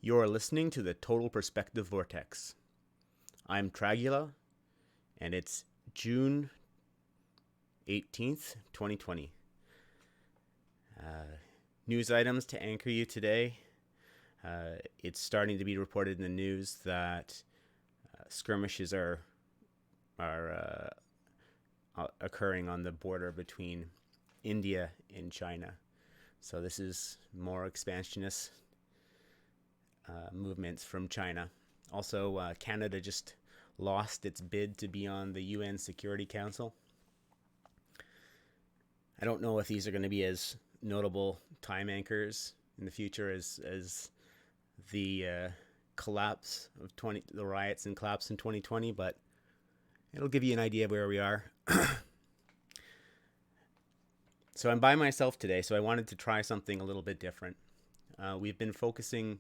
You're listening to the Total Perspective Vortex. I'm Tragula, and it's June 18th, 2020. News items to anchor you today. It's starting to be reported in the news that skirmishes are occurring on the border between India and China. So this is more expansionist movements from China. Also, Canada just lost its bid to be on the UN Security Council. I don't know if these are going to be as notable time anchors in the future as the collapse of the riots and collapse in 2020, but it'll give you an idea of where we are. So I'm by myself today, so I wanted to try something a little bit different. We've been focusing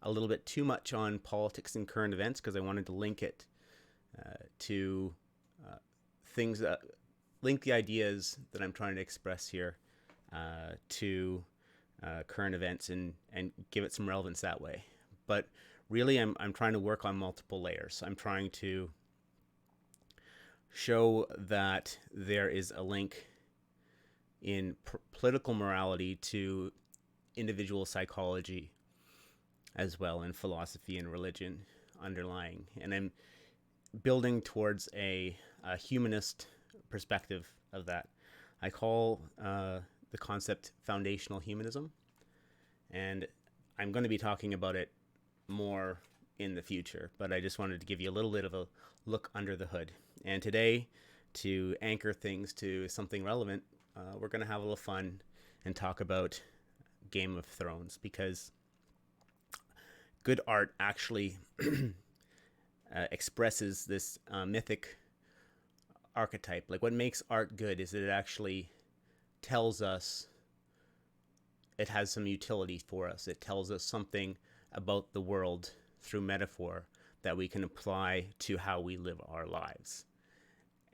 a little bit too much on politics and current events because I wanted to link it to things that link the ideas that I'm trying to express here to current events and give it some relevance that way. But really, I'm trying to work on multiple layers. I'm trying to show that there is a link in political morality to individual psychology as well, and philosophy and religion underlying. And I'm building towards a humanist perspective of that. I call the concept foundational humanism, and I'm going to be talking about it more in the future, but I just wanted to give you a little bit of a look under the hood. And today, to anchor things to something relevant, we're going to have a little fun and talk about Game of Thrones, because good art actually expresses this mythic archetype. Like, what makes art good is that it actually tells us, it has some utility for us. It tells us something about the world through metaphor that we can apply to how we live our lives.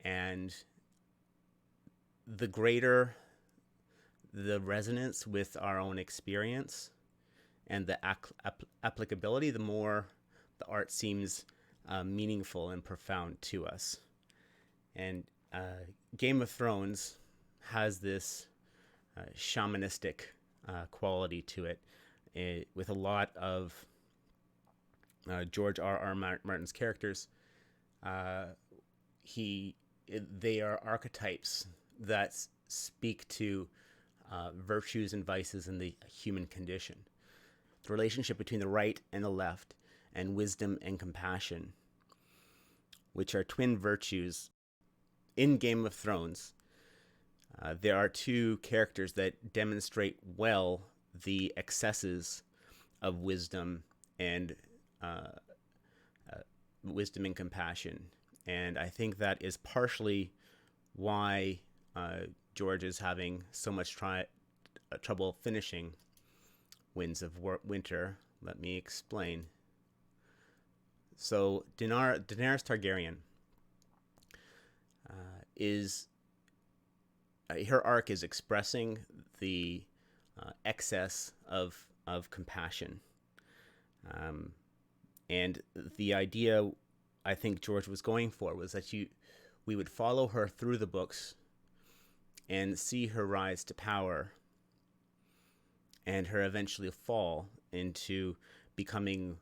And the greater the resonance with our own experience and the applicability, the more the art seems meaningful and profound to us. And Game of Thrones has this shamanistic quality to it, with a lot of George R.R. Martin's characters. They are archetypes that speak to virtues and vices in the human condition. The relationship between the right and the left, and wisdom and compassion, which are twin virtues. In Game of Thrones, there are two characters that demonstrate well the excesses of wisdom and compassion. And I think that is partially why George is having so much trouble finishing Winds of Winter. Let me explain. So Daenerys Targaryen is her arc is expressing the excess of compassion, and the idea I think George was going for was that we would follow her through the books and see her rise to power and her eventually fall into becoming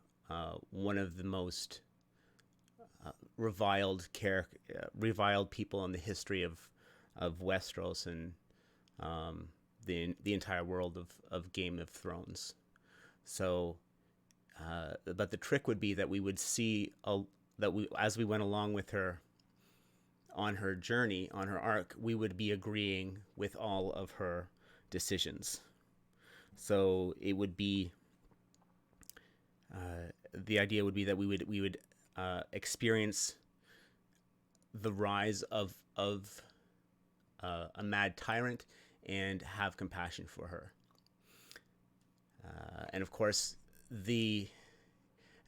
one of the most reviled people in the history of Westeros and the entire world of Game of Thrones. So, but the trick would be that we would see as we went along with her on her journey, on her arc, we would be agreeing with all of her decisions. So it would be the idea would be that we would experience the rise of a mad tyrant and have compassion for her. And of course,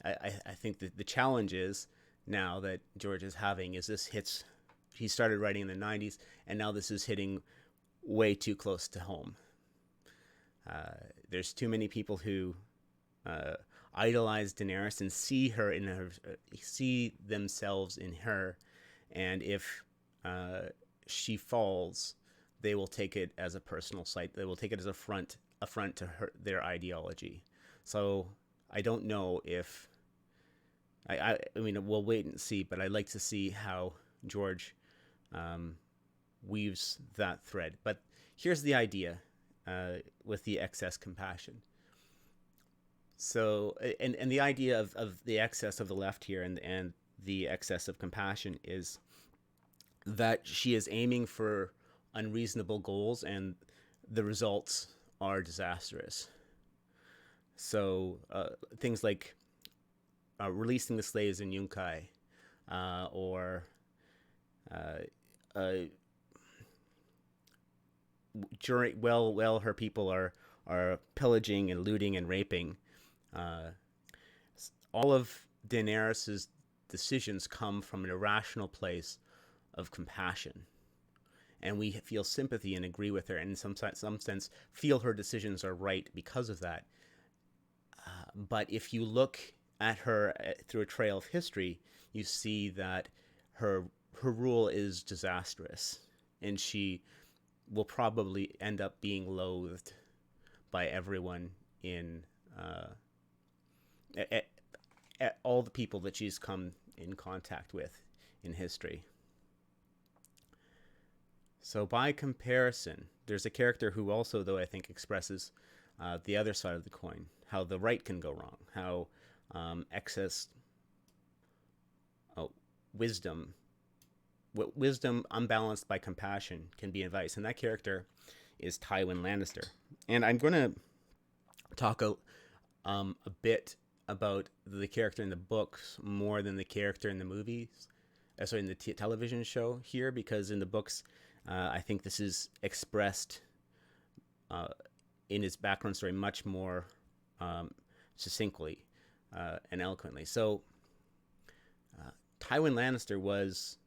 I think that the challenge is now that George is having is this hits. He started writing in the 90s, and now this is hitting way too close to home. There's too many people who idolize Daenerys and see her in her, see themselves in her, and if she falls, they will take it as a personal slight. They will take it as affront to their ideology. So I don't know if I mean, we'll wait and see, but I'd like to see how George weaves that thread. But here's the idea with the excess compassion. So, and the idea of the excess of the left here and the excess of compassion is that she is aiming for unreasonable goals and the results are disastrous. So, things like releasing the slaves in Yunkai, or uh, during her people are pillaging and looting and raping. Uh, all of Daenerys's decisions come from an irrational place of compassion, and we feel sympathy and agree with her, and in some sense feel her decisions are right because of that. But if you look at her through a trail of history, you see that her rule is disastrous, and she will probably end up being loathed by everyone in at all the people that she's come in contact with in history. So by comparison, there's a character who also, though, I think expresses the other side of the coin, how the right can go wrong, how excess wisdom unbalanced by compassion can be advice, and that character is Tywin Lannister. And I'm going to talk a bit about the character in the books more than the character in the movies, in the television show here, because in the books, I think this is expressed in his background story much more succinctly and eloquently. So, Tywin Lannister was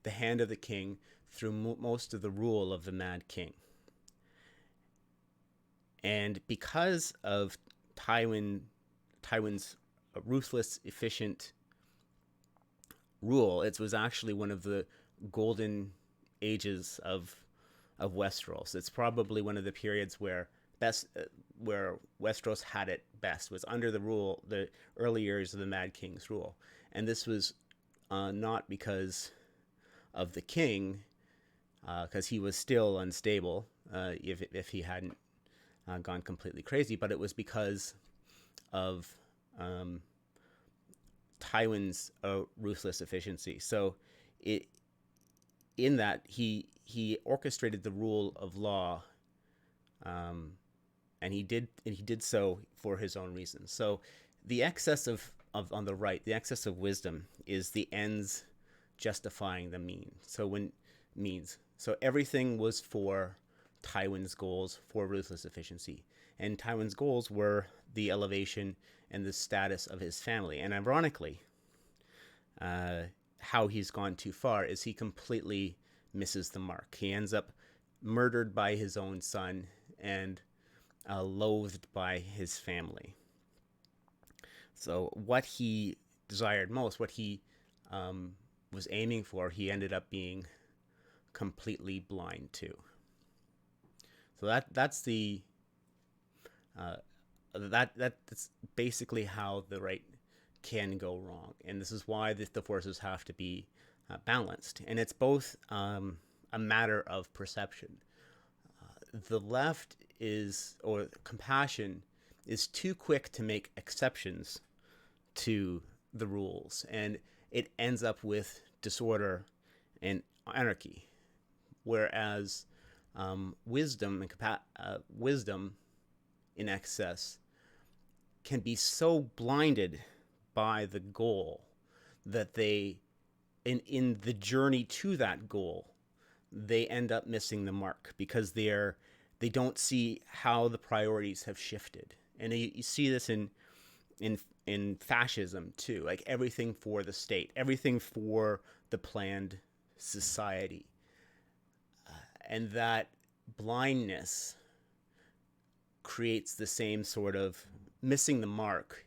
the hand of the king through most of the rule of the Mad King. And because of Tywin's ruthless, efficient rule, it was actually one of the golden ages of Westeros. It's probably one of the periods where Westeros had it best, was under the early years of the Mad King's rule. And this was not because of the king, because he was still unstable if he hadn't gone completely crazy, but it was because of Tywin's ruthless efficiency. So in that he orchestrated the rule of law, and he did so for his own reasons. So the excess of on the right, the excess of wisdom is the ends justifying the means. So everything was for Tywin's goals, for ruthless efficiency, and Tywin's goals were the elevation and the status of his family. And ironically, how he's gone too far is he completely misses the mark. He ends up murdered by his own son and loathed by his family. So what he desired most, what he was aiming for, he ended up being completely blind to. So that's the that's basically how the right can go wrong, and this is why the forces have to be balanced, and it's both a matter of perception. The left or compassion is too quick to make exceptions to the rules, and it ends up with disorder and anarchy. Whereas wisdom in excess can be so blinded by the goal that they, in the journey to that goal, they end up missing the mark because they don't see how the priorities have shifted. And you see this in fascism too, like everything for the state, everything for the planned society. And that blindness creates the same sort of missing the mark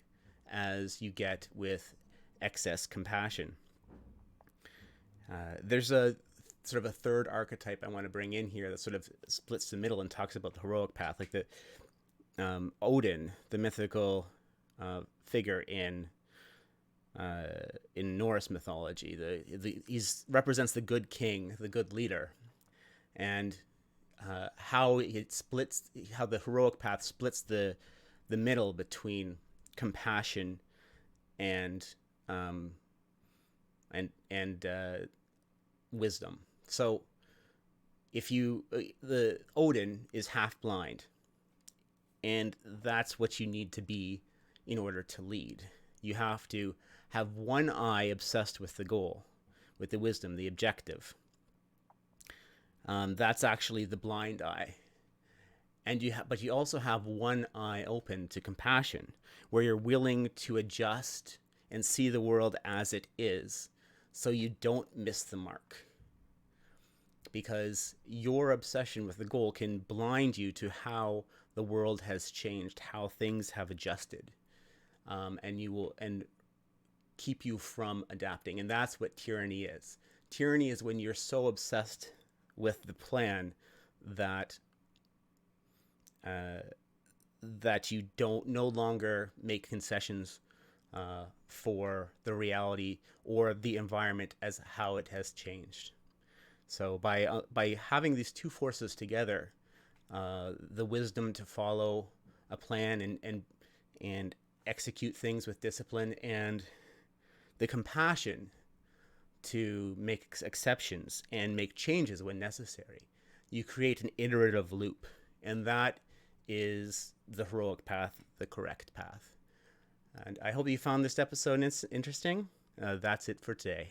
as you get with excess compassion. There's a sort of a third archetype I want to bring in here that sort of splits the middle and talks about the heroic path, like the Odin, the mythical figure in Norse mythology. He represents the good king, the good leader, and how the heroic path splits the middle between compassion and wisdom. So the Odin is half blind, and that's what you need to be in order to lead. You have to have one eye obsessed with the goal, with the wisdom, the objective. That's actually the blind eye. But you also have one eye open to compassion, where you're willing to adjust and see the world as it is, so you don't miss the mark. Because your obsession with the goal can blind you to how the world has changed, how things have adjusted, and keep you from adapting. And that's what tyranny is. Tyranny is when you're so obsessed with the plan that you don't no longer make concessions for the reality or the environment as how it has changed. So by having these two forces together, the wisdom to follow a plan and execute things with discipline, and the compassion to make exceptions and make changes when necessary, you create an iterative loop, and that is the heroic path, the correct path. And I hope you found this episode interesting. That's it for today.